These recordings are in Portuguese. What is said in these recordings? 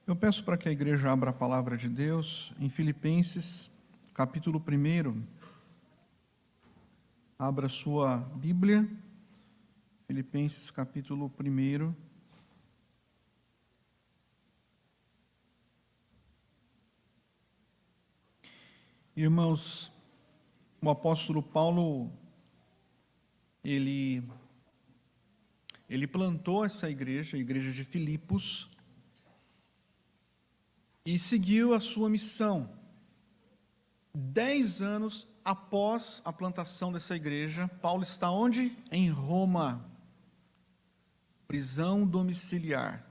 Eu peço para que a igreja abra a palavra de Deus em Filipenses, capítulo 1. Abra sua Bíblia, Filipenses, capítulo 1. Irmãos, o apóstolo Paulo, ele plantou essa igreja, a igreja de Filipos, e seguiu a sua missão. 10 anos após a plantação dessa igreja, Paulo está onde? Em Roma, prisão domiciliar.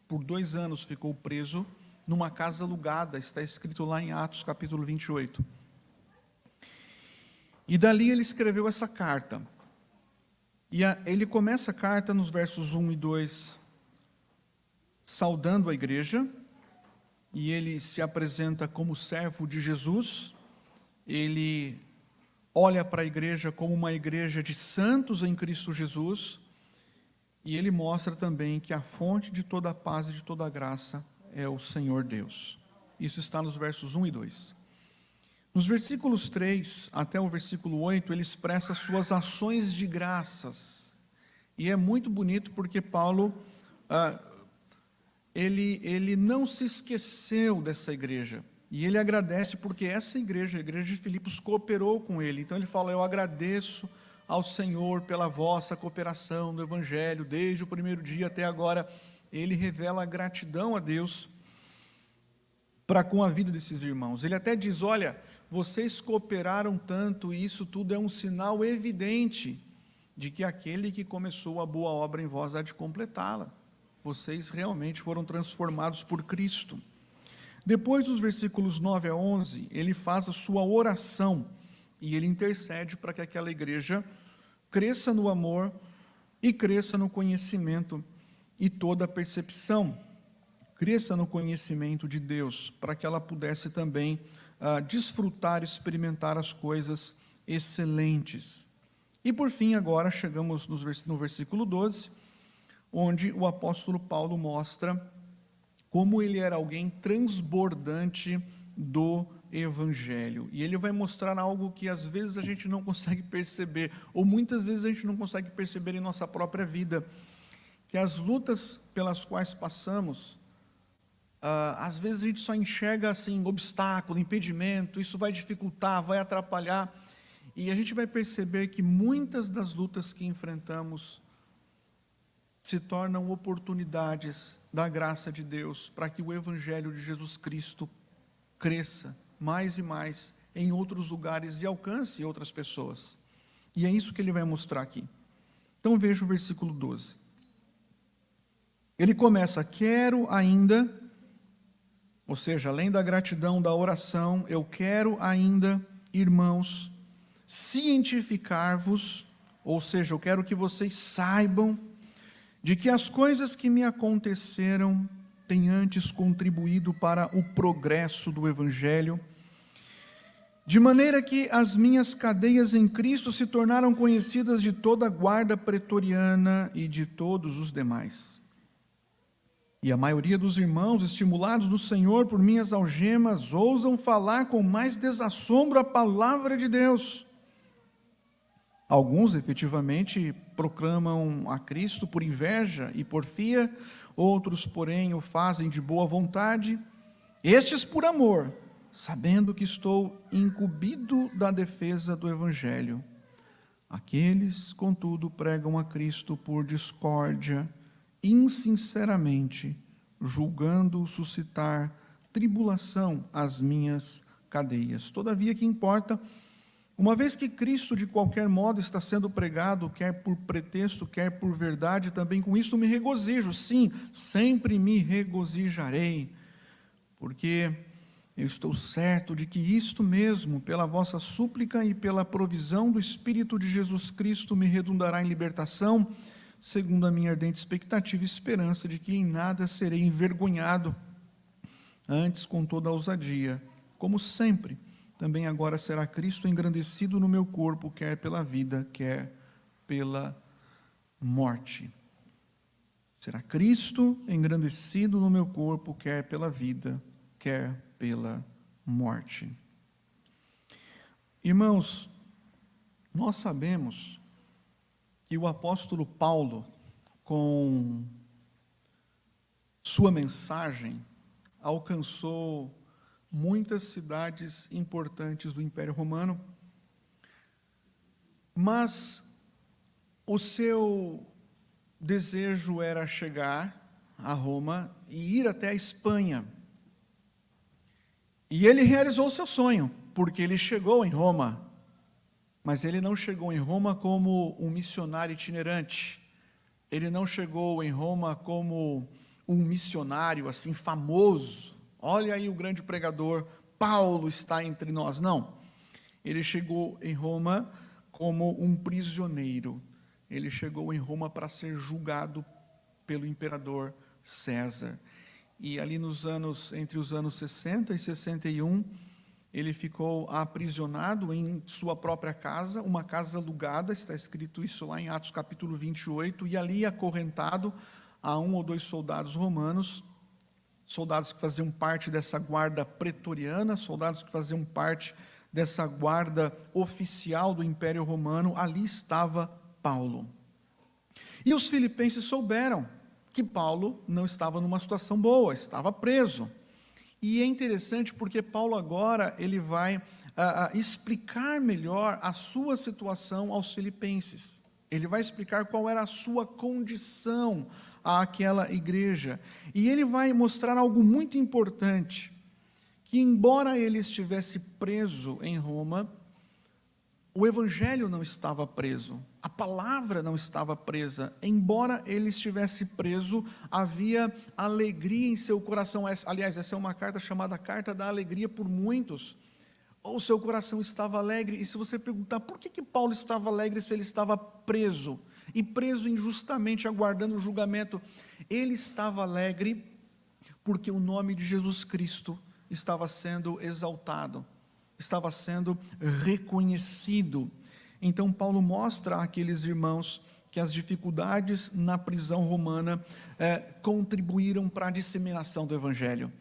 Por 2 anos ficou preso numa casa alugada, está escrito lá em Atos capítulo 28. E dali ele escreveu essa carta. E ele começa a carta nos versos 1 e 2, saudando a igreja, e ele se apresenta como servo de Jesus. Ele olha para a igreja como uma igreja de santos em Cristo Jesus, e ele mostra também que a fonte de toda a paz e de toda a graça é o Senhor Deus. Isso está nos versos 1 e 2. Nos versículos 3 até o versículo 8, ele expressa suas ações de graças. E é muito bonito porque Paulo, ele não se esqueceu dessa igreja. E ele agradece porque essa igreja, a igreja de Filipos, cooperou com ele. Então ele fala: eu agradeço ao Senhor pela vossa cooperação no Evangelho, desde o primeiro dia até agora. Ele revela a gratidão a Deus para com a vida desses irmãos. Ele até diz: olha, vocês cooperaram tanto, e isso tudo é um sinal evidente de que aquele que começou a boa obra em vós há de completá-la. Vocês realmente foram transformados por Cristo. Depois dos versículos 9 a 11, ele faz a sua oração, e ele intercede para que aquela igreja cresça no amor e cresça no conhecimento e toda a percepção, cresça no conhecimento de Deus, para que ela pudesse também desfrutar, experimentar as coisas excelentes. E por fim, agora chegamos no versículo 12, onde o apóstolo Paulo mostra como ele era alguém transbordante do Evangelho. E ele vai mostrar algo que às vezes a gente não consegue perceber, ou muitas vezes a gente não consegue perceber em nossa própria vida, que as lutas pelas quais passamos, às vezes a gente só enxerga assim, obstáculo, impedimento, isso vai dificultar, vai atrapalhar, e a gente vai perceber que muitas das lutas que enfrentamos se tornam oportunidades da graça de Deus para que o Evangelho de Jesus Cristo cresça mais e mais em outros lugares e alcance outras pessoas. E é isso que ele vai mostrar aqui. Então veja o versículo 12. Ele começa: quero ainda, ou seja, além da gratidão, da oração, eu quero ainda, irmãos, cientificar-vos, ou seja, eu quero que vocês saibam de que as coisas que me aconteceram têm antes contribuído para o progresso do Evangelho, de maneira que as minhas cadeias em Cristo se tornaram conhecidas de toda a guarda pretoriana e de todos os demais. E a maioria dos irmãos, estimulados no Senhor por minhas algemas, ousam falar com mais desassombro a palavra de Deus. Alguns efetivamente proclamam a Cristo por inveja e porfia, outros, porém, o fazem de boa vontade, estes por amor, sabendo que estou incumbido da defesa do Evangelho. Aqueles, contudo, pregam a Cristo por discórdia, insinceramente, julgando suscitar tribulação às minhas cadeias. Todavia, que importa, uma vez que Cristo de qualquer modo está sendo pregado, quer por pretexto, quer por verdade, também com isso me regozijo. Sim, sempre me regozijarei, porque eu estou certo de que isto mesmo, pela vossa súplica e pela provisão do Espírito de Jesus Cristo, me redundará em libertação, segundo a minha ardente expectativa e esperança de que em nada serei envergonhado, antes com toda a ousadia, como sempre, também agora será Cristo engrandecido no meu corpo, quer pela vida, quer pela morte. Será Cristo engrandecido no meu corpo, quer pela vida, quer pela morte. Irmãos, nós sabemos que o apóstolo Paulo, com sua mensagem, alcançou muitas cidades importantes do Império Romano, mas o seu desejo era chegar a Roma e ir até a Espanha. E ele realizou o seu sonho, porque ele chegou em Roma, mas ele não chegou em Roma como um missionário itinerante. Ele não chegou em Roma como um missionário assim famoso. Olha aí o grande pregador, Paulo está entre nós. Não. Ele chegou em Roma como um prisioneiro. Ele chegou em Roma para ser julgado pelo imperador César. E ali entre os anos 60 e 61, ele ficou aprisionado em sua própria casa, uma casa alugada, está escrito isso lá em Atos capítulo 28, e ali acorrentado a 1 ou 2 soldados romanos, soldados que faziam parte dessa guarda pretoriana, soldados que faziam parte dessa guarda oficial do Império Romano. Ali estava Paulo. E os filipenses souberam que Paulo não estava numa situação boa, estava preso. E é interessante porque Paulo agora ele vai explicar melhor a sua situação aos filipenses. Ele vai explicar qual era a sua condição àquela igreja. E ele vai mostrar algo muito importante, que embora ele estivesse preso em Roma, o evangelho não estava preso, a palavra não estava presa. Embora ele estivesse preso, havia alegria em seu coração. Aliás, essa é uma carta chamada Carta da Alegria por muitos. O seu coração estava alegre. E se você perguntar por que Paulo estava alegre se ele estava preso, e preso injustamente, aguardando o julgamento, ele estava alegre porque o nome de Jesus Cristo estava sendo exaltado, estava sendo reconhecido. Então Paulo mostra àqueles irmãos que as dificuldades na prisão romana contribuíram para a disseminação do evangelho.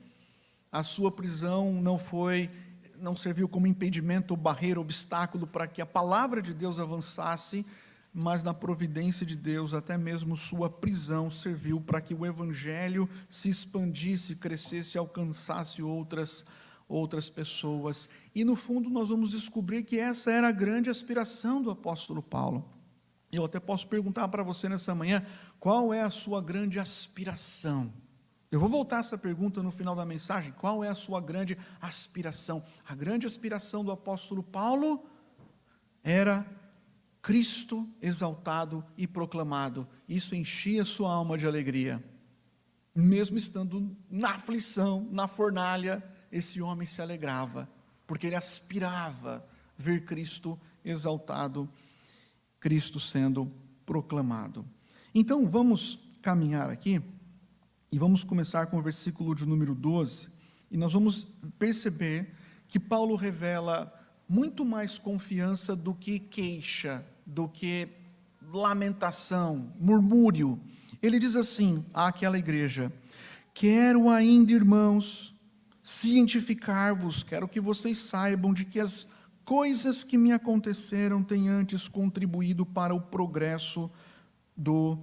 A sua prisão não serviu como impedimento, barreira, obstáculo para que a palavra de Deus avançasse, mas na providência de Deus, até mesmo sua prisão serviu para que o evangelho se expandisse, crescesse e alcançasse outras pessoas. E no fundo nós vamos descobrir que essa era a grande aspiração do apóstolo Paulo. Eu até posso perguntar para você nessa manhã, qual é a sua grande aspiração? Eu vou voltar a essa pergunta no final da mensagem. Qual é a sua grande aspiração? A grande aspiração do apóstolo Paulo era Cristo exaltado e proclamado. Isso enchia sua alma de alegria. Mesmo estando na aflição, na fornalha, esse homem se alegrava, porque ele aspirava ver Cristo exaltado, Cristo sendo proclamado. Então vamos caminhar aqui, e vamos começar com o versículo de número 12, e nós vamos perceber que Paulo revela muito mais confiança do que queixa, do que lamentação, murmúrio. Ele diz assim àquela igreja: quero ainda, irmãos, cientificar-vos, quero que vocês saibam de que as coisas que me aconteceram têm antes contribuído para o progresso do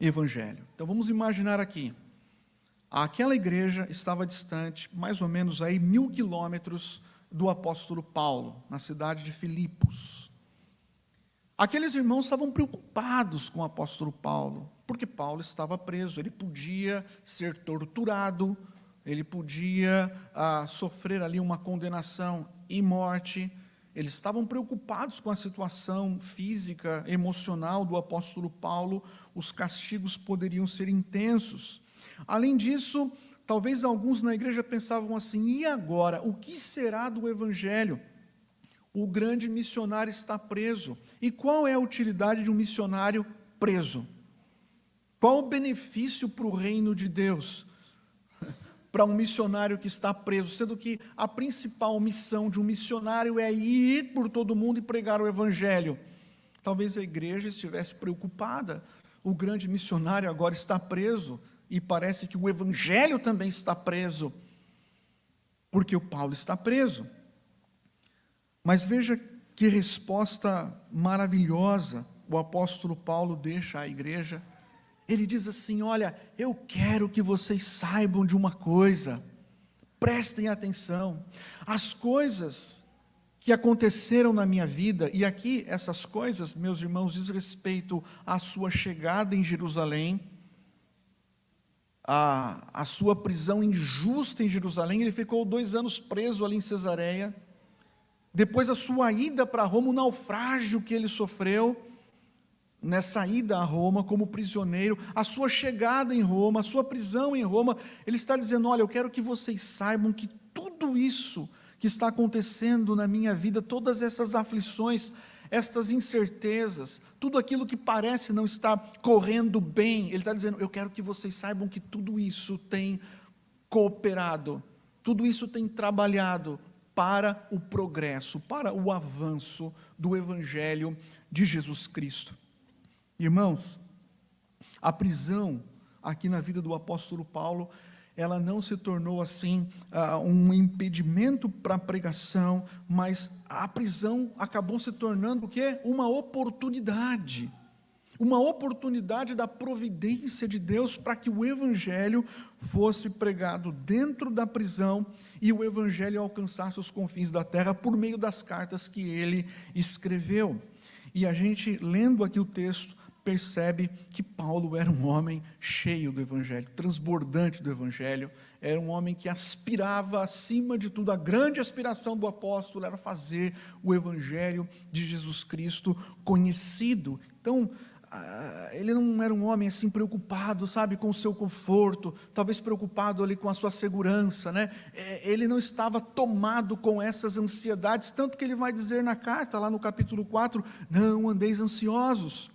evangelho. Então vamos imaginar aqui, aquela igreja estava distante, mais ou menos aí 1000 quilômetros do apóstolo Paulo, na cidade de Filipos. Aqueles irmãos estavam preocupados com o apóstolo Paulo, porque Paulo estava preso, ele podia ser torturado, ele podia sofrer ali uma condenação e morte. Eles estavam preocupados com a situação física, emocional do apóstolo Paulo. Os castigos poderiam ser intensos. Além disso, talvez alguns na igreja pensavam assim: e agora? O que será do evangelho? O grande missionário está preso. E qual é a utilidade de um missionário preso? Qual o benefício para o reino de Deus? Para um missionário que está preso, sendo que a principal missão de um missionário é ir por todo mundo e pregar o evangelho. Talvez a igreja estivesse preocupada, o grande missionário agora está preso, e parece que o evangelho também está preso, porque o Paulo está preso. Mas veja que resposta maravilhosa o apóstolo Paulo deixa à igreja. Ele diz assim: olha, eu quero que vocês saibam de uma coisa, prestem atenção, as coisas que aconteceram na minha vida, e aqui essas coisas, meus irmãos, diz respeito à sua chegada em Jerusalém, a sua prisão injusta em Jerusalém. Ele ficou 2 anos preso ali em Cesareia, depois a sua ida para Roma, o naufrágio que ele sofreu nessa ida a Roma como prisioneiro, a sua chegada em Roma, a sua prisão em Roma. Ele está dizendo: olha, eu quero que vocês saibam que tudo isso que está acontecendo na minha vida, todas essas aflições, estas incertezas, tudo aquilo que parece não estar correndo bem, ele está dizendo: eu quero que vocês saibam que tudo isso tem cooperado, tudo isso tem trabalhado para o progresso, para o avanço do Evangelho de Jesus Cristo. Irmãos, a prisão aqui na vida do apóstolo Paulo, ela não se tornou assim um impedimento para a pregação, mas a prisão acabou se tornando o quê? Uma oportunidade da providência de Deus para que o evangelho fosse pregado dentro da prisão e o evangelho alcançasse os confins da terra por meio das cartas que ele escreveu. E a gente, lendo aqui o texto, percebe que Paulo era um homem cheio do evangelho, transbordante do evangelho, era um homem que aspirava acima de tudo. A grande aspiração do apóstolo era fazer o evangelho de Jesus Cristo conhecido. Então, ele não era um homem assim preocupado, sabe, com o seu conforto, talvez preocupado ali com a sua segurança, né? Ele não estava tomado com essas ansiedades, tanto que ele vai dizer na carta, lá no capítulo 4, não andeis ansiosos.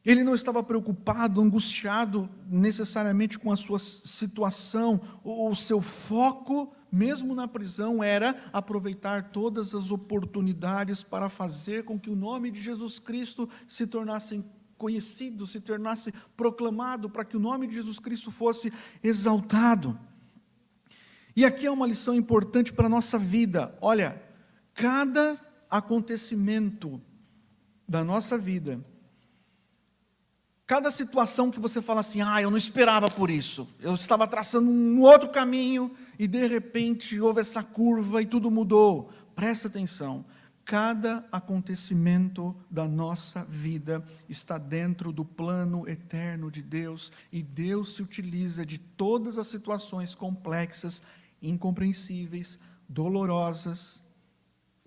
Ele não estava preocupado, angustiado necessariamente com a sua situação. O seu foco, mesmo na prisão, era aproveitar todas as oportunidades para fazer com que o nome de Jesus Cristo se tornasse conhecido, se tornasse proclamado, para que o nome de Jesus Cristo fosse exaltado. E aqui é uma lição importante para a nossa vida. Olha, cada acontecimento da nossa vida, cada situação que você fala assim: eu não esperava por isso, eu estava traçando um outro caminho e de repente houve essa curva e tudo mudou. Presta atenção, cada acontecimento da nossa vida está dentro do plano eterno de Deus, e Deus se utiliza de todas as situações complexas, incompreensíveis, dolorosas,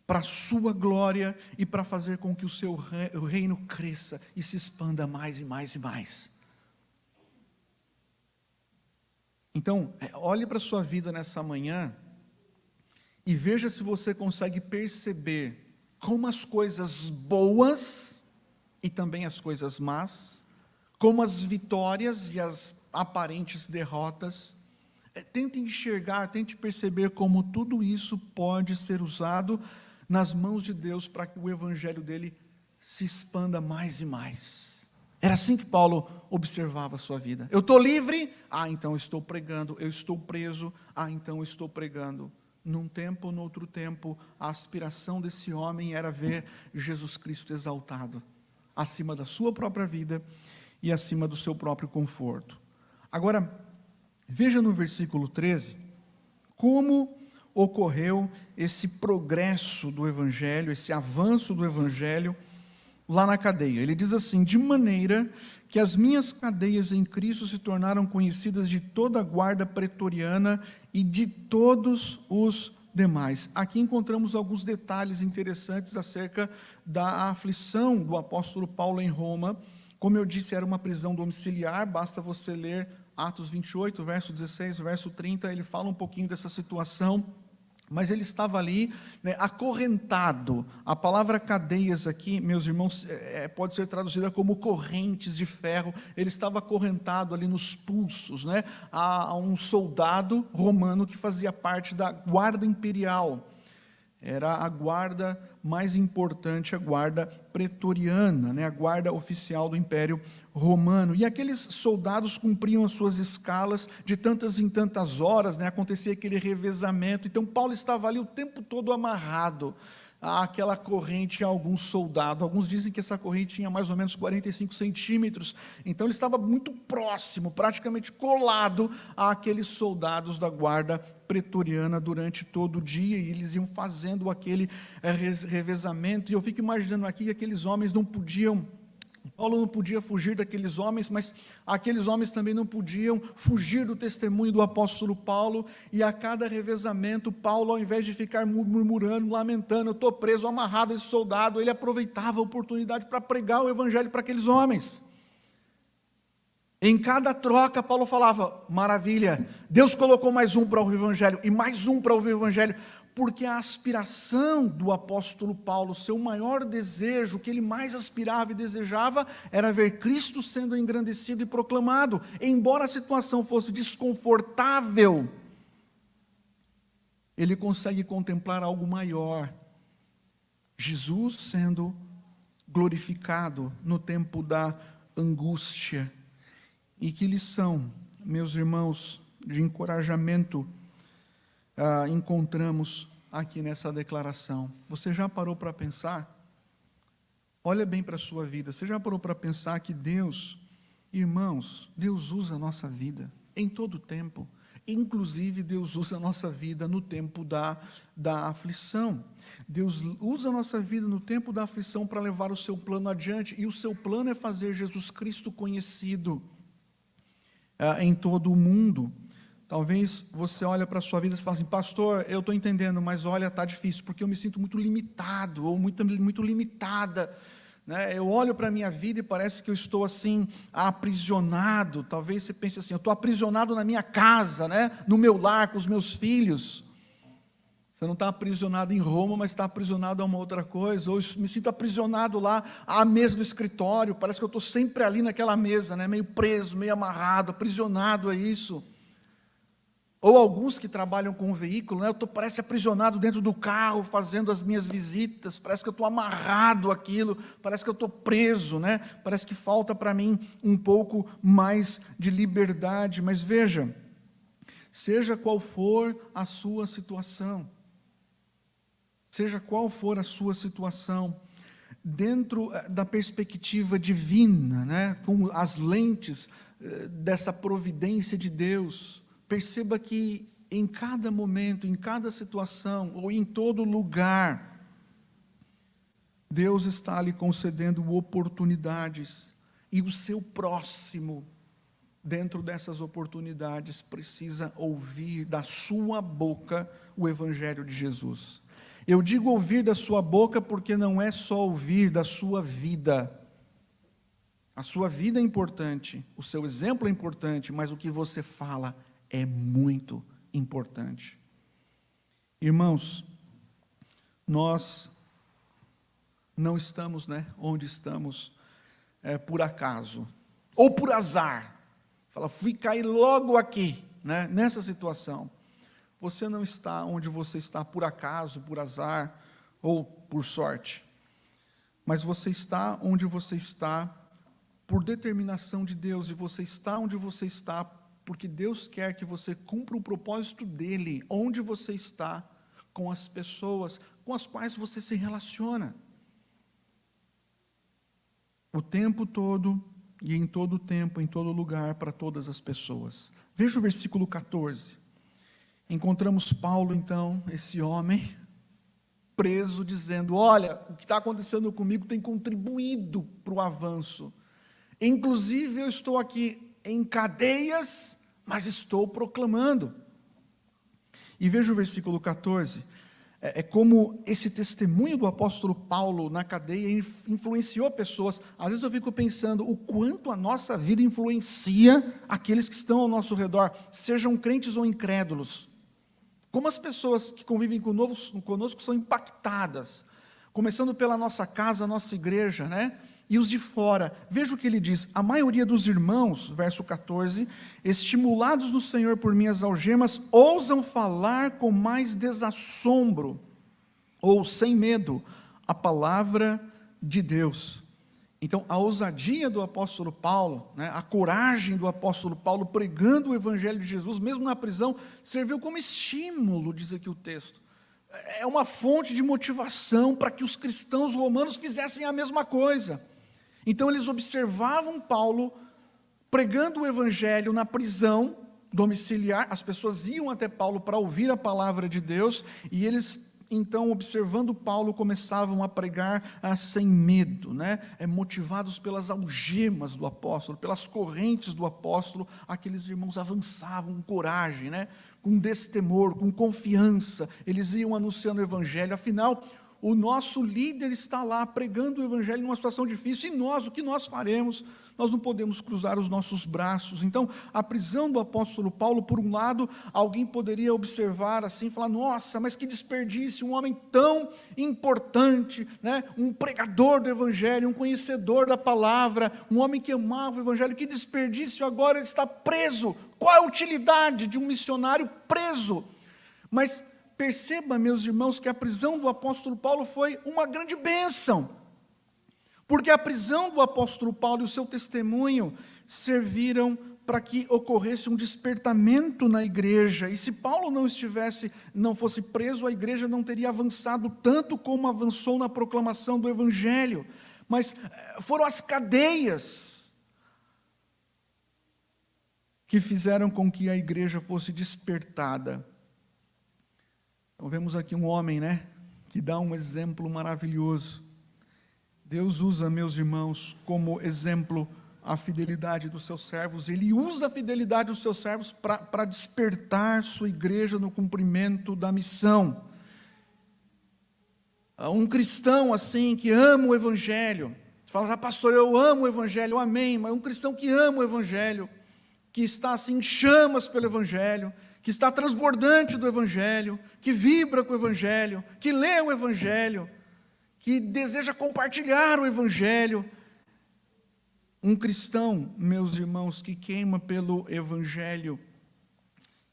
para a sua glória e para fazer com que o seu reino cresça e se expanda mais e mais e mais. Então, olhe para a sua vida nessa manhã e veja se você consegue perceber como as coisas boas e também as coisas más, como as vitórias e as aparentes derrotas. Tente enxergar, tente perceber como tudo isso pode ser usado nas mãos de Deus para que o evangelho dele se expanda mais e mais. Era assim que Paulo observava a sua vida. Eu estou livre? Então eu estou pregando. Eu estou preso? Então eu estou pregando. Num tempo ou no outro tempo, a aspiração desse homem era ver Jesus Cristo exaltado, acima da sua própria vida e acima do seu próprio conforto. Agora, veja no versículo 13, como ocorreu esse progresso do evangelho, esse avanço do evangelho lá na cadeia. Ele diz assim: de maneira que as minhas cadeias em Cristo se tornaram conhecidas de toda a guarda pretoriana e de todos os demais. Aqui encontramos alguns detalhes interessantes acerca da aflição do apóstolo Paulo em Roma. Como eu disse, era uma prisão domiciliar, basta você ler Atos 28, verso 16, verso 30, ele fala um pouquinho dessa situação. Mas ele estava ali, acorrentado. A palavra cadeias aqui, meus irmãos, pode ser traduzida como correntes de ferro. Ele estava acorrentado ali nos pulsos, a um soldado romano que fazia parte da guarda imperial. Era a guarda mais importante, a guarda pretoriana, né? A guarda oficial do Império Romano. E aqueles soldados cumpriam as suas escalas de tantas em tantas horas, né? Acontecia aquele revezamento. Então Paulo estava ali o tempo todo amarrado àquela corrente a algum soldado. Alguns dizem que essa corrente tinha mais ou menos 45 centímetros. Então ele estava muito próximo, praticamente colado àqueles soldados da guarda pretoriana durante todo o dia, e eles iam fazendo aquele revezamento. E eu fico imaginando aqui que aqueles homens não podiam, Paulo não podia fugir daqueles homens, mas aqueles homens também não podiam fugir do testemunho do apóstolo Paulo. E a cada revezamento, Paulo, ao invés de ficar murmurando, lamentando, eu estou preso, amarrado a esse soldado, ele aproveitava a oportunidade para pregar o evangelho para aqueles homens. Em cada troca, Paulo falava, maravilha, Deus colocou mais um para ouvir o evangelho, e mais um para ouvir o evangelho, porque a aspiração do apóstolo Paulo, seu maior desejo, o que ele mais aspirava e desejava, era ver Cristo sendo engrandecido e proclamado. Embora a situação fosse desconfortável, ele consegue contemplar algo maior, Jesus sendo glorificado no tempo da angústia. E que lição, meus irmãos, de encorajamento encontramos aqui nessa declaração. Você já parou para pensar? Olha bem para a sua vida. Você já parou para pensar que Deus, irmãos, Deus usa a nossa vida em todo o tempo. Inclusive, Deus usa a nossa vida no tempo da aflição. Deus usa a nossa vida no tempo da aflição para levar o seu plano adiante. E o seu plano é fazer Jesus Cristo conhecido em todo o mundo. Talvez você olhe para a sua vida e fale assim, pastor, eu estou entendendo, mas olha, está difícil, porque eu me sinto muito limitado, ou muito limitada, né? Eu olho para a minha vida e parece que eu estou assim, aprisionado. Talvez você pense assim, eu estou aprisionado na minha casa, né? No meu lar, com os meus filhos. Você não está aprisionado em Roma, mas está aprisionado a uma outra coisa. Ou eu me sinto aprisionado lá à mesa do escritório. Parece que eu estou sempre ali naquela mesa, né? Meio preso, meio amarrado, aprisionado a isso. Ou alguns que trabalham com um veículo, né? Parece aprisionado dentro do carro, fazendo as minhas visitas. Parece que eu estou amarrado àquilo. Parece que eu estou preso, né? Parece que falta para mim um pouco mais de liberdade. Mas veja, seja qual for a sua situação, seja qual for a sua situação, dentro da perspectiva divina, né, com as lentes dessa providência de Deus, perceba que em cada momento, em cada situação, ou em todo lugar, Deus está lhe concedendo oportunidades, e o seu próximo, dentro dessas oportunidades, precisa ouvir da sua boca o Evangelho de Jesus. Eu digo ouvir da sua boca porque não é só ouvir da sua vida. A sua vida é importante, o seu exemplo é importante, mas o que você fala é muito importante. Irmãos, nós não estamos, né, onde estamos por acaso, ou por azar. Fala, fui cair logo aqui, né, nessa situação. Você não está onde você está por acaso, por azar ou por sorte, mas você está onde você está por determinação de Deus, e você está onde você está porque Deus quer que você cumpra o propósito dEle, onde você está, com as pessoas com as quais você se relaciona. O tempo todo e em todo tempo, em todo lugar, para todas as pessoas. Veja o versículo 14. Encontramos Paulo, então, esse homem preso, dizendo, olha, o que está acontecendo comigo tem contribuído para o avanço. Inclusive, eu estou aqui em cadeias, mas estou proclamando. E veja o versículo 14. É como esse testemunho do apóstolo Paulo na cadeia influenciou pessoas. Às vezes eu fico pensando o quanto a nossa vida influencia aqueles que estão ao nosso redor, sejam crentes ou incrédulos. Como as pessoas que convivem conosco são impactadas, começando pela nossa casa, a nossa igreja, né? E os de fora. Veja o que ele diz, a maioria dos irmãos, verso 14, estimulados no Senhor por minhas algemas, ousam falar com mais desassombro. ou sem medo, a palavra de Deus. Então, a ousadia do apóstolo Paulo, né, a coragem do apóstolo Paulo pregando o evangelho de Jesus, mesmo na prisão, serviu como estímulo, diz aqui o texto. É uma fonte de motivação para que os cristãos romanos fizessem a mesma coisa. Então, eles observavam Paulo pregando o evangelho na prisão domiciliar, as pessoas iam até Paulo para ouvir a palavra de Deus, e eles, então, observando Paulo, começavam a pregar sem medo, né? Motivados pelas algemas do apóstolo, pelas correntes do apóstolo, aqueles irmãos avançavam com coragem, né? Com destemor, com confiança, eles iam anunciando o evangelho. Afinal, o nosso líder está lá pregando o evangelho numa situação difícil, e nós, o que nós faremos? Nós não podemos cruzar os nossos braços. Então, a prisão do apóstolo Paulo, por um lado, alguém poderia observar assim, falar, nossa, mas que desperdício, um homem tão importante, né? Um pregador do evangelho, um conhecedor da palavra, um homem que amava o evangelho, que desperdício, agora ele está preso. Qual é a utilidade de um missionário preso? Mas perceba, meus irmãos, que a prisão do apóstolo Paulo foi uma grande bênção, porque a prisão do apóstolo Paulo e o seu testemunho serviram para que ocorresse um despertamento na igreja. E se Paulo não fosse preso, a igreja não teria avançado tanto como avançou na proclamação do evangelho. Mas foram as cadeias que fizeram com que a igreja fosse despertada. Então vemos aqui um homem, né, que dá um exemplo maravilhoso. Deus usa, meus irmãos, como exemplo a fidelidade dos seus servos. Ele usa a fidelidade dos seus servos para despertar sua igreja no cumprimento da missão. Um cristão assim, que ama o evangelho, fala, pastor, eu amo o evangelho, amém, mas um cristão que ama o evangelho, que está assim em chamas pelo evangelho, que está transbordante do evangelho, que vibra com o evangelho, que lê o evangelho, que deseja compartilhar o evangelho. Um cristão, meus irmãos, que queima pelo evangelho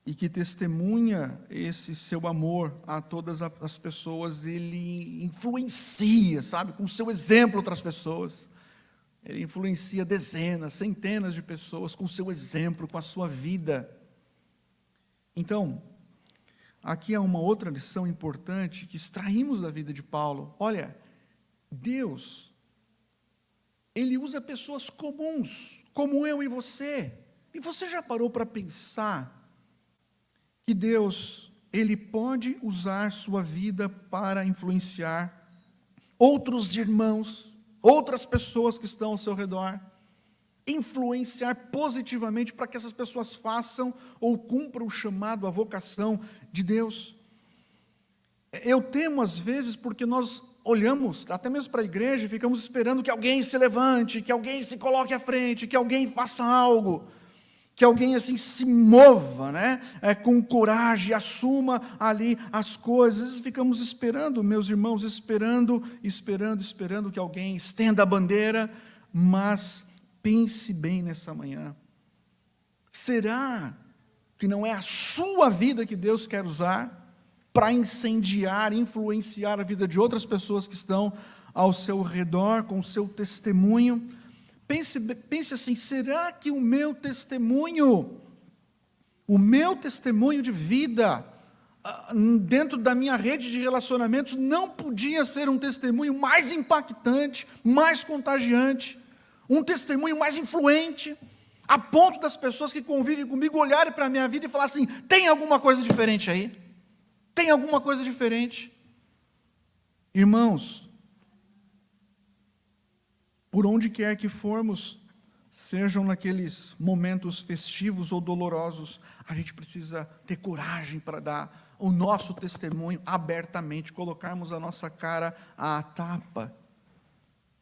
e que testemunha esse seu amor a todas as pessoas, ele influencia, sabe, com o seu exemplo outras pessoas. Ele influencia dezenas, centenas de pessoas com o seu exemplo, com a sua vida. Então, aqui há uma outra lição importante que extraímos da vida de Paulo. Olha, Deus, Ele usa pessoas comuns, como eu e você. E você já parou para pensar que Deus, Ele pode usar sua vida para influenciar outros irmãos, outras pessoas que estão ao seu redor? Influenciar positivamente para que essas pessoas façam ou cumpram o chamado, a vocação de Deus. Eu temo às vezes porque nós olhamos até mesmo para a igreja e ficamos esperando que alguém se levante, que alguém se coloque à frente, que alguém faça algo, que alguém assim se mova, né? Com coragem, assuma ali as coisas. Às vezes ficamos esperando, meus irmãos, esperando que alguém estenda a bandeira, mas pense bem nessa manhã. Será que não é a sua vida que Deus quer usar para incendiar, influenciar a vida de outras pessoas que estão ao seu redor, com o seu testemunho? Pense assim, será que o meu testemunho de vida, dentro da minha rede de relacionamentos, não podia ser um testemunho mais impactante, mais contagiante, um testemunho mais influente, a ponto das pessoas que convivem comigo olharem para a minha vida e falar assim, tem alguma coisa diferente aí? Tem alguma coisa diferente? Irmãos, por onde quer que formos, sejam naqueles momentos festivos ou dolorosos, a gente precisa ter coragem para dar o nosso testemunho abertamente, colocarmos a nossa cara à tapa.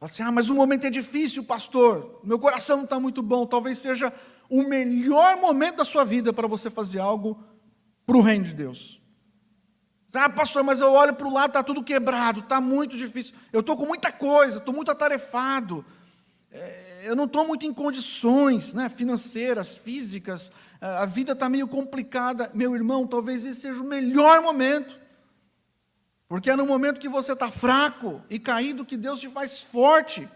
Assim, mas o momento é difícil, pastor, meu coração não está muito bom. Talvez seja o melhor momento da sua vida para você fazer algo para o reino de Deus. Pastor, mas eu olho para o lado, está tudo quebrado, está muito difícil. Eu estou com muita coisa, estou muito atarefado. Eu não estou muito em condições, né, financeiras, físicas. A vida está meio complicada. Meu irmão, talvez esse seja o melhor momento Porque é no momento que você está fraco e caído que Deus te faz forte,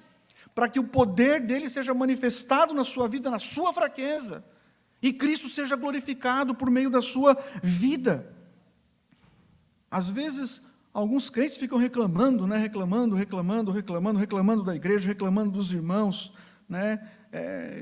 para que o poder dele seja manifestado na sua vida, na sua fraqueza, e Cristo seja glorificado por meio da sua vida. Às vezes, alguns crentes ficam reclamando, né? reclamando da igreja, reclamando dos irmãos, né?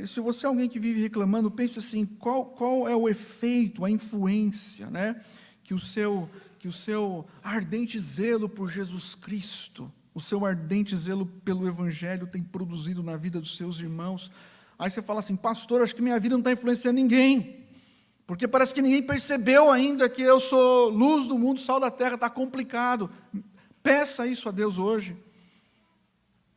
Se você é alguém que vive reclamando, pense assim, qual é o efeito, a influência, né? que o seu ardente zelo por Jesus Cristo, o seu ardente zelo pelo Evangelho tem produzido na vida dos seus irmãos. Aí você fala assim, pastor, acho que minha vida não está influenciando ninguém, porque parece que ninguém percebeu ainda que eu sou luz do mundo, sal da terra, está complicado. Peça isso a Deus hoje,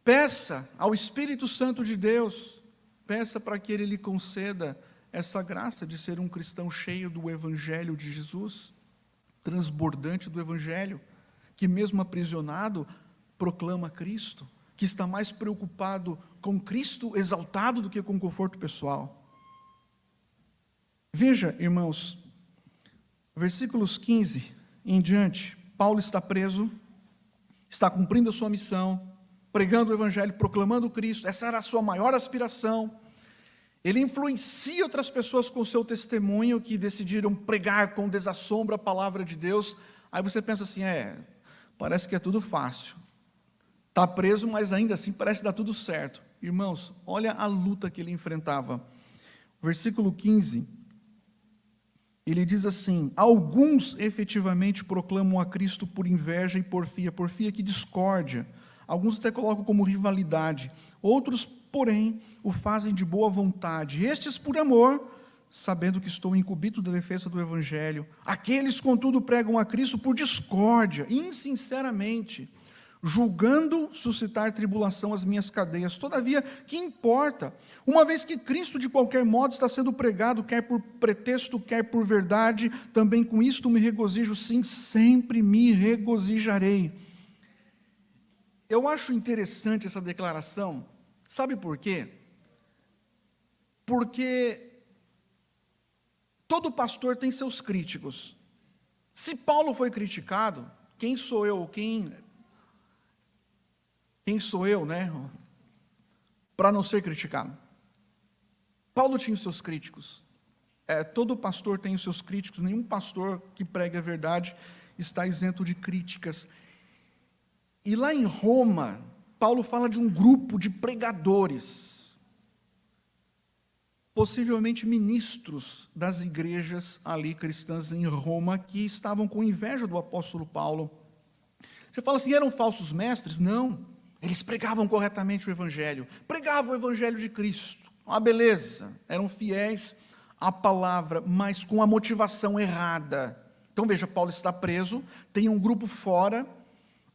peça ao Espírito Santo de Deus, peça para que Ele lhe conceda essa graça de ser um cristão cheio do Evangelho de Jesus, transbordante do Evangelho, que mesmo aprisionado, proclama Cristo, que está mais preocupado com Cristo exaltado do que com o conforto pessoal. Veja, irmãos, versículos 15 em diante, Paulo está preso, está cumprindo a sua missão, pregando o Evangelho, proclamando Cristo, essa era a sua maior aspiração. Ele influencia outras pessoas com o seu testemunho, que decidiram pregar com desassombro a palavra de Deus. Aí você pensa assim, parece que é tudo fácil. Está preso, mas ainda assim parece dar tudo certo. Irmãos, olha a luta que ele enfrentava. Versículo 15, ele diz assim, alguns efetivamente proclamam a Cristo por inveja e porfia que discórdia. Alguns até colocam como rivalidade. Outros, porém, o fazem de boa vontade. Estes por amor, sabendo que estou incumbito da defesa do Evangelho. Aqueles, contudo, pregam a Cristo por discórdia, insinceramente, julgando suscitar tribulação às minhas cadeias. Todavia, que importa? Uma vez que Cristo, de qualquer modo, está sendo pregado, quer por pretexto, quer por verdade, também com isto me regozijo, sim, sempre me regozijarei. Eu acho interessante essa declaração, sabe por quê? Porque todo pastor tem seus críticos. Se Paulo foi criticado, quem sou eu, né, para não ser criticado? Paulo tinha os seus críticos. Todo pastor tem os seus críticos, nenhum pastor que pregue a verdade está isento de críticas. E lá em Roma, Paulo fala de um grupo de pregadores, possivelmente ministros das igrejas ali cristãs em Roma, que estavam com inveja do apóstolo Paulo. Você fala assim, eram falsos mestres? Não, eles pregavam corretamente o Evangelho, pregavam o Evangelho de Cristo, uma beleza, eram fiéis à palavra, mas com a motivação errada. Então veja, Paulo está preso, tem um grupo fora,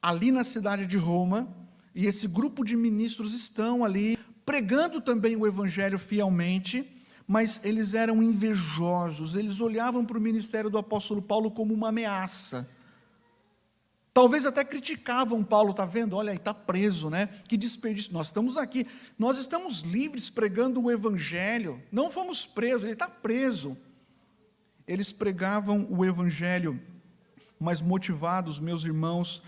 ali na cidade de Roma, e esse grupo de ministros estão ali, pregando também o Evangelho fielmente, mas eles eram invejosos, eles olhavam para o ministério do apóstolo Paulo como uma ameaça. Talvez até criticavam Paulo, está vendo? Olha aí, está preso, né? Que desperdício, nós estamos aqui, nós estamos livres pregando o Evangelho, não fomos presos, ele está preso. Eles pregavam o Evangelho, mas motivados, meus irmãos,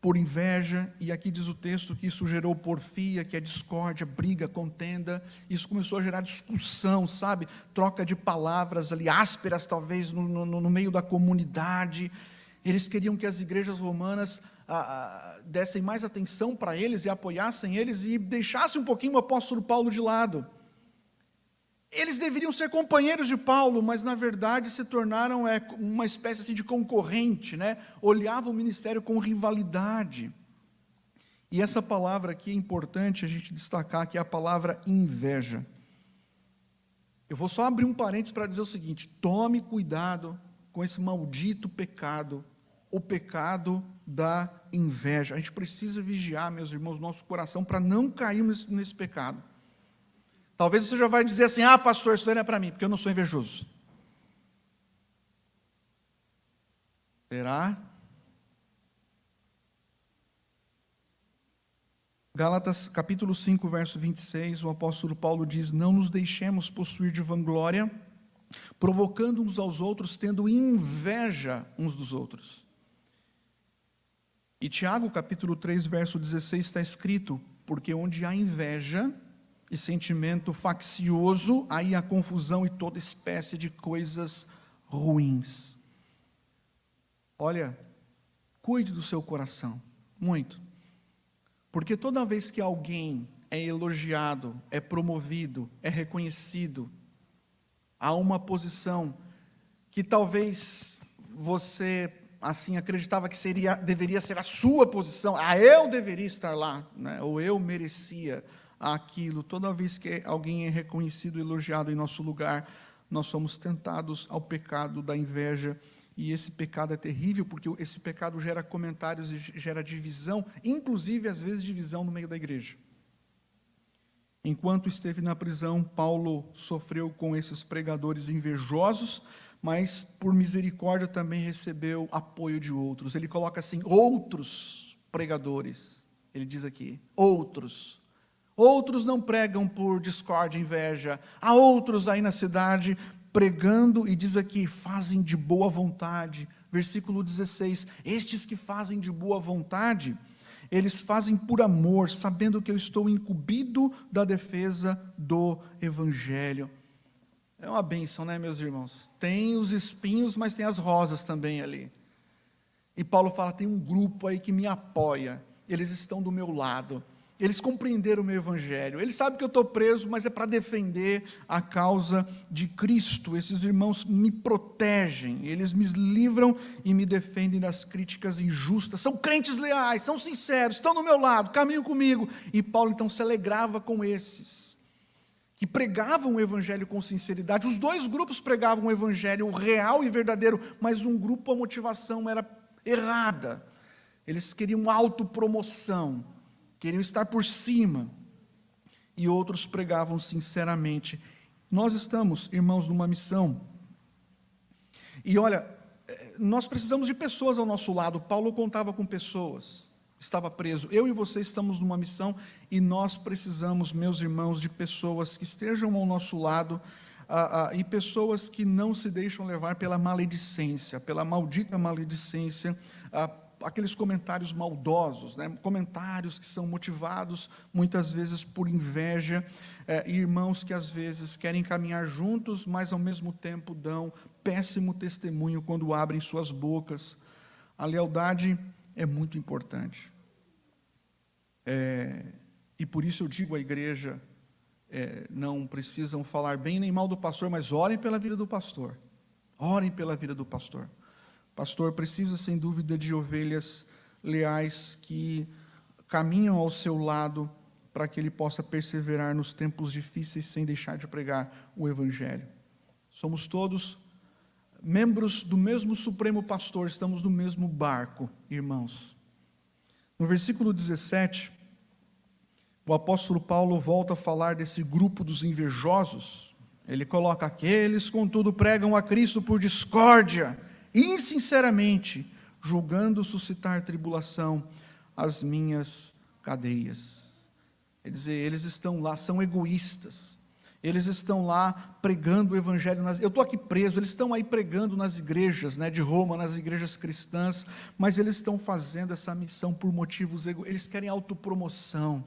por inveja, e aqui diz o texto que isso gerou porfia, que é discórdia, briga, contenda. Isso começou a gerar discussão, sabe? Troca de palavras ali, ásperas talvez no meio da comunidade. Eles queriam que as igrejas romanas dessem mais atenção para eles e apoiassem eles e deixassem um pouquinho o apóstolo Paulo de lado. Eles deveriam ser companheiros de Paulo, mas na verdade se tornaram uma espécie assim, de concorrente, né? Olhavam o ministério com rivalidade. E essa palavra aqui é importante a gente destacar, que é a palavra inveja. Eu vou só abrir um parênteses para dizer o seguinte, tome cuidado com esse maldito pecado, o pecado da inveja. A gente precisa vigiar, meus irmãos, nosso coração para não cair nesse pecado. Talvez você já vai dizer assim, pastor, isso daí não é para mim, porque eu não sou invejoso. Será? Gálatas capítulo 5, verso 26, o apóstolo Paulo diz, não nos deixemos possuir de vanglória, provocando uns aos outros, tendo inveja uns dos outros. E Tiago, capítulo 3, verso 16, está escrito: porque onde há inveja e sentimento faccioso, aí há confusão e toda espécie de coisas ruins. Olha, cuide do seu coração, muito. Porque toda vez que alguém é elogiado, é promovido, é reconhecido, há uma posição que talvez você assim acreditava que deveria ser a sua posição, eu deveria estar lá, né? Ou eu merecia aquilo. Toda vez que alguém é reconhecido, elogiado em nosso lugar, nós somos tentados ao pecado da inveja. E esse pecado é terrível, porque esse pecado gera comentários e gera divisão, inclusive às vezes divisão no meio da igreja. Enquanto esteve na prisão, Paulo sofreu com esses pregadores invejosos, mas por misericórdia também recebeu apoio de outros. Ele coloca assim, outros pregadores. Ele diz aqui, outros. Outros não pregam por discórdia e inveja. Há outros aí na cidade pregando, e diz aqui, fazem de boa vontade. Versículo 16, estes que fazem de boa vontade, eles fazem por amor, sabendo que eu estou incumbido da defesa do Evangelho. É uma bênção, né, meus irmãos? Tem os espinhos, mas tem as rosas também ali. E Paulo fala, tem um grupo aí que me apoia, eles estão do meu lado, eles compreenderam o meu Evangelho, eles sabem que eu estou preso, mas é para defender a causa de Cristo. Esses irmãos me protegem, eles me livram e me defendem das críticas injustas, são crentes leais, são sinceros, estão do meu lado, caminham comigo. E Paulo então se alegrava com esses, que pregavam o Evangelho com sinceridade. Os dois grupos pregavam o Evangelho real e verdadeiro, mas um grupo a motivação era errada, eles queriam autopromoção, queriam estar por cima, e outros pregavam sinceramente. Nós estamos, irmãos, numa missão, e olha, nós precisamos de pessoas ao nosso lado. Paulo contava com pessoas, estava preso, eu e você estamos numa missão, e nós precisamos, meus irmãos, de pessoas que estejam ao nosso lado, e pessoas que não se deixam levar pela maledicência, pela maldita maledicência, aqueles comentários maldosos, né? Comentários que são motivados muitas vezes por inveja, irmãos que às vezes querem caminhar juntos, mas ao mesmo tempo dão péssimo testemunho quando abrem suas bocas. A lealdade é muito importante, e por isso eu digo à igreja, não precisam falar bem nem mal do pastor, mas orem pela vida do pastor, orem pela vida do pastor. Pastor precisa, sem dúvida, de ovelhas leais que caminham ao seu lado para que ele possa perseverar nos tempos difíceis sem deixar de pregar o Evangelho. Somos todos membros do mesmo Supremo Pastor, estamos no mesmo barco, irmãos. No versículo 17, o apóstolo Paulo volta a falar desse grupo dos invejosos. Ele coloca, aqueles, contudo, pregam a Cristo por discórdia, insinceramente, julgando suscitar tribulação às minhas cadeias. Quer dizer, eles estão lá, são egoístas, eles estão lá pregando o Evangelho, eu estou aqui preso, eles estão aí pregando nas igrejas, né, de Roma, nas igrejas cristãs, mas eles estão fazendo essa missão por motivos eles querem autopromoção,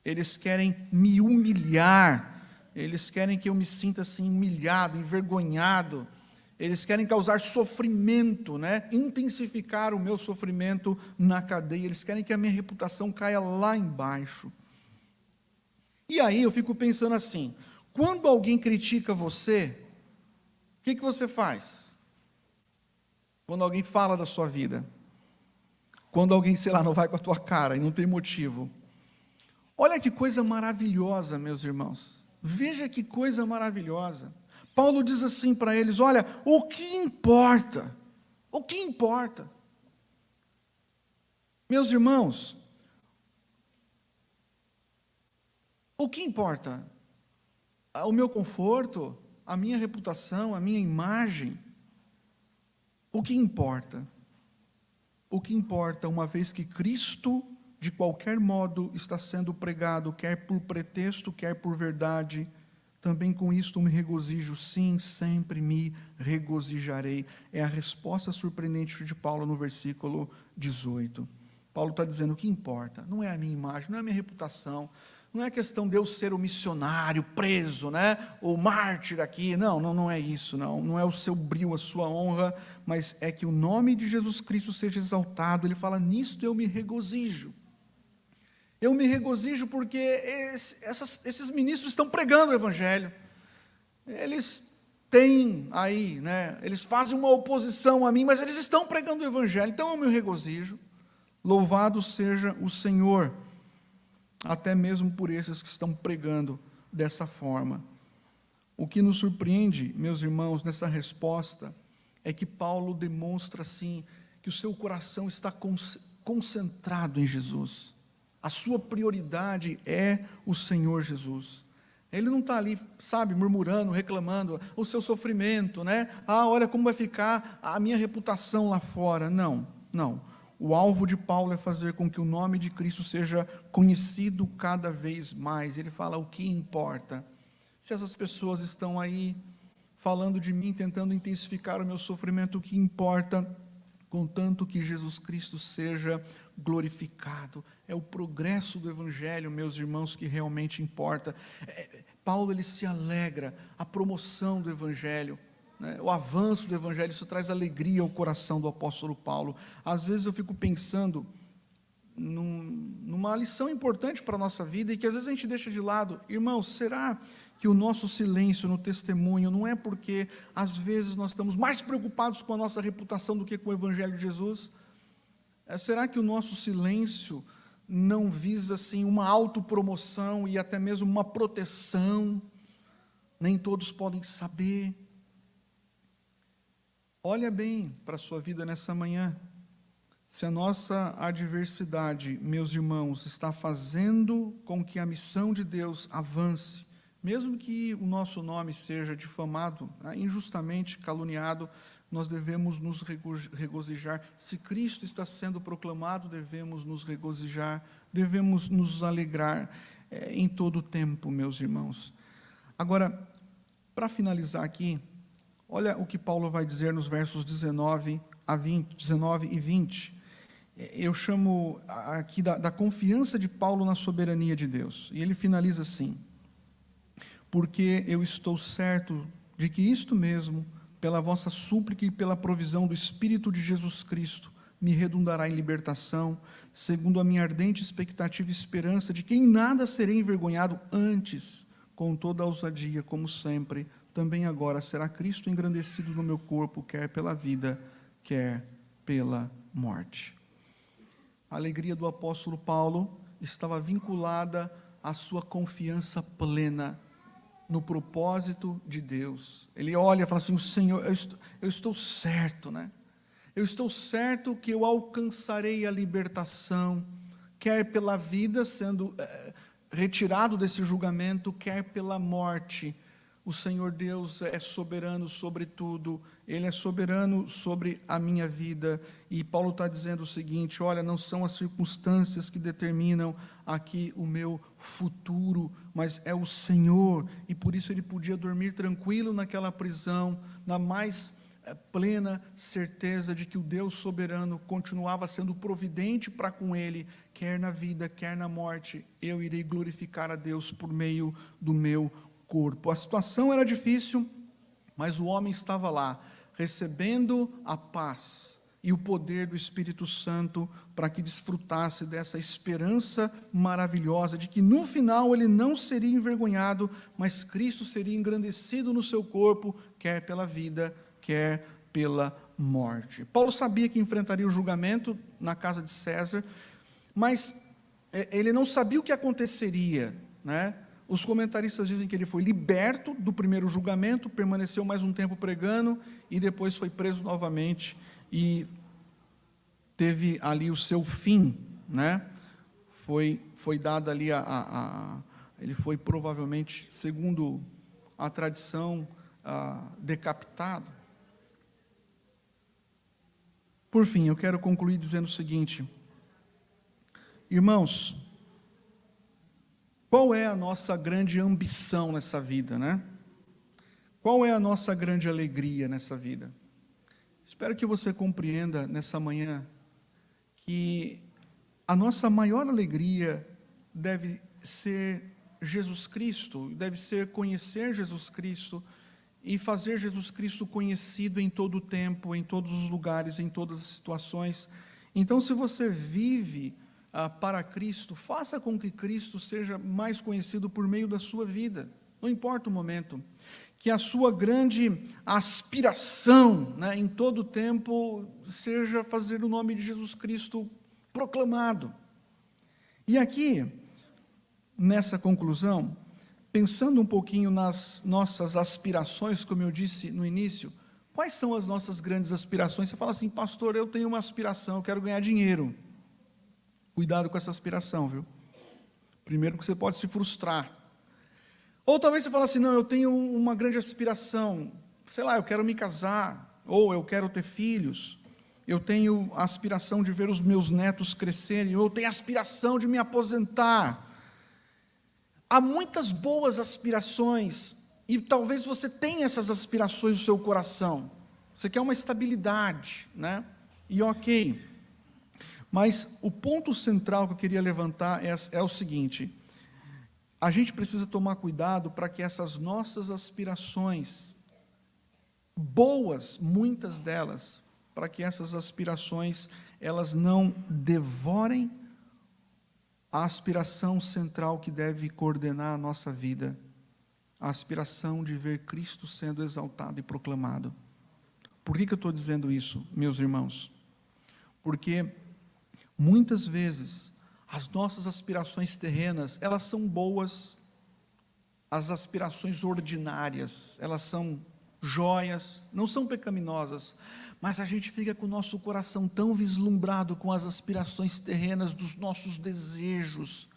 eles querem me humilhar, eles querem que eu me sinta assim humilhado, envergonhado, eles querem causar sofrimento, né? Intensificar o meu sofrimento na cadeia, eles querem que a minha reputação caia lá embaixo. E aí eu fico pensando assim, quando alguém critica você, o que você faz? Quando alguém fala da sua vida, quando alguém, sei lá, não vai com a tua cara e não tem motivo. Olha que coisa maravilhosa, meus irmãos, veja que coisa maravilhosa. Paulo diz assim para eles, olha, o que importa? O que importa? Meus irmãos, o que importa? O meu conforto, a minha reputação, a minha imagem? O que importa? O que importa, uma vez que Cristo, de qualquer modo, está sendo pregado, quer por pretexto, quer por verdade, também com isto me regozijo, sim, sempre me regozijarei. É a resposta surpreendente de Paulo no versículo 18. Paulo está dizendo: o que importa não é a minha imagem, não é a minha reputação, não é a questão de eu ser o missionário preso, né, o mártir aqui, não é isso, não é o seu brio, a sua honra, mas é que o nome de Jesus Cristo seja exaltado. Ele fala: nisto eu me regozijo. Eu me regozijo porque esses ministros estão pregando o Evangelho. Eles têm aí, né, eles fazem uma oposição a mim, mas eles estão pregando o Evangelho, então eu me regozijo. Louvado seja o Senhor, até mesmo por esses que estão pregando dessa forma. O que nos surpreende, meus irmãos, nessa resposta, é que Paulo demonstra, assim, que o seu coração está concentrado em Jesus. A sua prioridade é o Senhor Jesus. Ele não está ali, sabe, murmurando, reclamando o seu sofrimento, né? Olha como vai ficar a minha reputação lá fora. Não. O alvo de Paulo é fazer com que o nome de Cristo seja conhecido cada vez mais. Ele fala: o que importa? Se essas pessoas estão aí falando de mim, tentando intensificar o meu sofrimento, o que importa? Contanto que Jesus Cristo seja glorificado. É o progresso do Evangelho, meus irmãos, que realmente importa. Paulo, ele se alegra, a promoção do Evangelho, né, o avanço do Evangelho, isso traz alegria ao coração do apóstolo Paulo. Às vezes eu fico pensando numa lição importante para a nossa vida e que às vezes a gente deixa de lado. Irmãos, será que o nosso silêncio no testemunho não é porque às vezes nós estamos mais preocupados com a nossa reputação do que com o Evangelho de Jesus? Será que o nosso silêncio não visa assim uma autopromoção e até mesmo uma proteção? Nem todos podem saber. Olha bem para a sua vida nessa manhã. Se a nossa adversidade, meus irmãos, está fazendo com que a missão de Deus avance, mesmo que o nosso nome seja difamado, injustamente caluniado, nós devemos nos regozijar. Se Cristo está sendo proclamado, devemos nos regozijar, devemos nos alegrar em todo o tempo, meus irmãos. Agora, para finalizar aqui, olha o que Paulo vai dizer nos versos 19 e 20. Eu chamo aqui da confiança de Paulo na soberania de Deus. E ele finaliza assim: porque eu estou certo de que isto mesmo, pela vossa súplica e pela provisão do Espírito de Jesus Cristo, me redundará em libertação, segundo a minha ardente expectativa e esperança de que em nada serei envergonhado, antes, com toda a ousadia, como sempre, também agora será Cristo engrandecido no meu corpo, quer pela vida, quer pela morte. A alegria do apóstolo Paulo estava vinculada à sua confiança plena no propósito de Deus. Ele olha e fala assim: Senhor, eu estou certo, né? Eu estou certo que eu alcançarei a libertação, quer pela vida sendo retirado desse julgamento, quer pela morte. O Senhor Deus é soberano sobre tudo, Ele é soberano sobre a minha vida. E Paulo está dizendo o seguinte: olha, não são as circunstâncias que determinam aqui o meu futuro, mas é o Senhor. E por isso ele podia dormir tranquilo naquela prisão, na mais plena certeza de que o Deus soberano continuava sendo providente para com ele, quer na vida, quer na morte. Eu irei glorificar a Deus por meio do meu corpo. A situação era difícil, mas o homem estava lá, recebendo a paz e o poder do Espírito Santo para que desfrutasse dessa esperança maravilhosa de que no final ele não seria envergonhado, mas Cristo seria engrandecido no seu corpo, quer pela vida, quer pela morte. Paulo sabia que enfrentaria o julgamento na casa de César, mas ele não sabia o que aconteceria, né? Os comentaristas dizem que ele foi liberto do primeiro julgamento, permaneceu mais um tempo pregando e depois foi preso novamente e teve ali o seu fim, né? Foi dado ali ele foi provavelmente, segundo a tradição, decapitado. Por fim, eu quero concluir dizendo o seguinte: irmãos, qual é a nossa grande ambição nessa vida, né? Qual é a nossa grande alegria nessa vida? Espero que você compreenda nessa manhã que a nossa maior alegria deve ser Jesus Cristo, deve ser conhecer Jesus Cristo e fazer Jesus Cristo conhecido em todo o tempo, em todos os lugares, em todas as situações. Então, se você vive para Cristo, faça com que Cristo seja mais conhecido por meio da sua vida, não importa o momento. Que a sua grande aspiração, né, em todo o tempo, seja fazer o nome de Jesus Cristo proclamado. E aqui, nessa conclusão, pensando um pouquinho nas nossas aspirações, como eu disse no início, quais são as nossas grandes aspirações? Você fala assim, pastor, eu tenho uma aspiração, eu quero ganhar dinheiro. Cuidado com essa aspiração, viu? Primeiro que você pode se frustrar. Ou talvez você fale assim, não, eu tenho uma grande aspiração, sei lá, eu quero me casar, ou eu quero ter filhos, eu tenho a aspiração de ver os meus netos crescerem, ou eu tenho a aspiração de me aposentar. Há muitas boas aspirações, e talvez você tenha essas aspirações no seu coração. Você quer uma estabilidade, né? E ok. Mas o ponto central que eu queria levantar é o seguinte: a gente precisa tomar cuidado para que essas nossas aspirações, boas, muitas delas, para que essas aspirações, elas não devorem a aspiração central que deve coordenar a nossa vida, a aspiração de ver Cristo sendo exaltado e proclamado. Por que eu estou dizendo isso, meus irmãos? Porque muitas vezes as nossas aspirações terrenas, elas são boas, as aspirações ordinárias, elas são joias, não são pecaminosas, mas a gente fica com o nosso coração tão vislumbrado com as aspirações terrenas dos nossos desejos,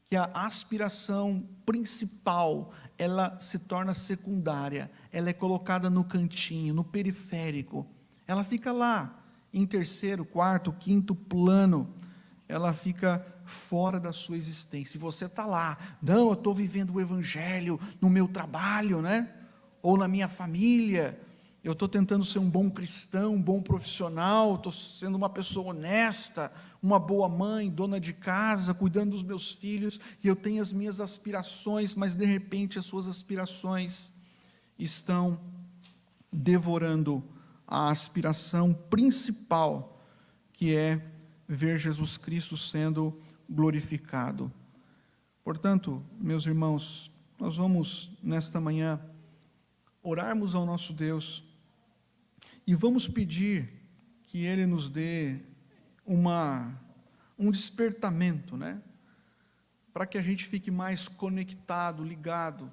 que a aspiração principal, ela se torna secundária, ela é colocada no cantinho, no periférico, ela fica lá, em terceiro, quarto, quinto plano, ela fica fora da sua existência. E você está lá, não, eu estou vivendo o Evangelho no meu trabalho, né? Ou na minha família, eu estou tentando ser um bom cristão, um bom profissional, estou sendo uma pessoa honesta, uma boa mãe, dona de casa, cuidando dos meus filhos, e eu tenho as minhas aspirações, mas de repente as suas aspirações estão devorando a aspiração principal, que é ver Jesus Cristo sendo glorificado. Portanto, meus irmãos, nós vamos nesta manhã orarmos ao nosso Deus e vamos pedir que Ele nos dê um despertamento, né? Para que a gente fique mais conectado, ligado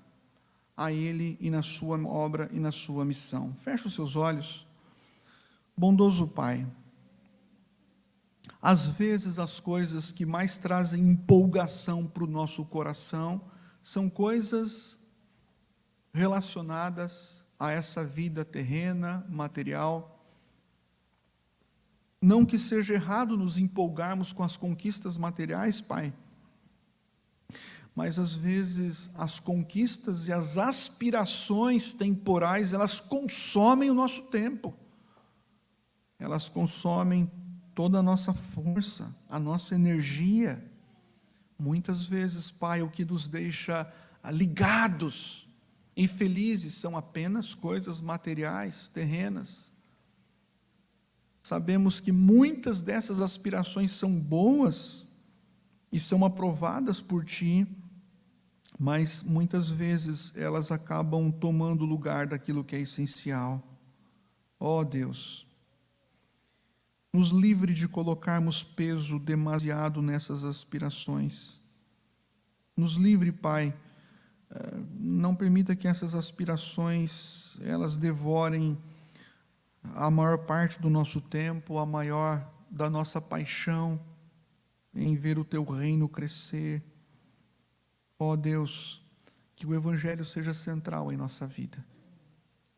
a Ele e na sua obra e na sua missão. Feche os seus olhos. Bondoso Pai, às vezes as coisas que mais trazem empolgação para o nosso coração são coisas relacionadas a essa vida terrena, material. Não que seja errado nos empolgarmos com as conquistas materiais, Pai, mas às vezes as conquistas e as aspirações temporais, elas consomem o nosso tempo, elas consomem toda a nossa força, a nossa energia. Muitas vezes, Pai, o que nos deixa ligados e felizes são apenas coisas materiais, terrenas. Sabemos que muitas dessas aspirações são boas e são aprovadas por Ti, mas muitas vezes elas acabam tomando o lugar daquilo que é essencial. Ó Deus, nos livre de colocarmos peso demasiado nessas aspirações. Nos livre, Pai, não permita que essas aspirações, elas devorem a maior parte do nosso tempo, a maior da nossa paixão em ver o Teu reino crescer. Ó Deus, que o Evangelho seja central em nossa vida.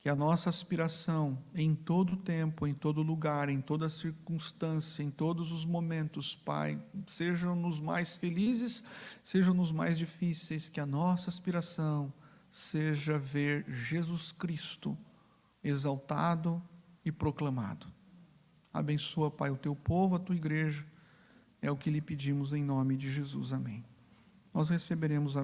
Que a nossa aspiração em todo o tempo, em todo lugar, em toda circunstância, em todos os momentos, Pai, sejam nos mais felizes, sejam nos mais difíceis, que a nossa aspiração seja ver Jesus Cristo exaltado e proclamado. Abençoa, Pai, o Teu povo, a Tua igreja. É o que lhe pedimos em nome de Jesus. Amém. Nós receberemos a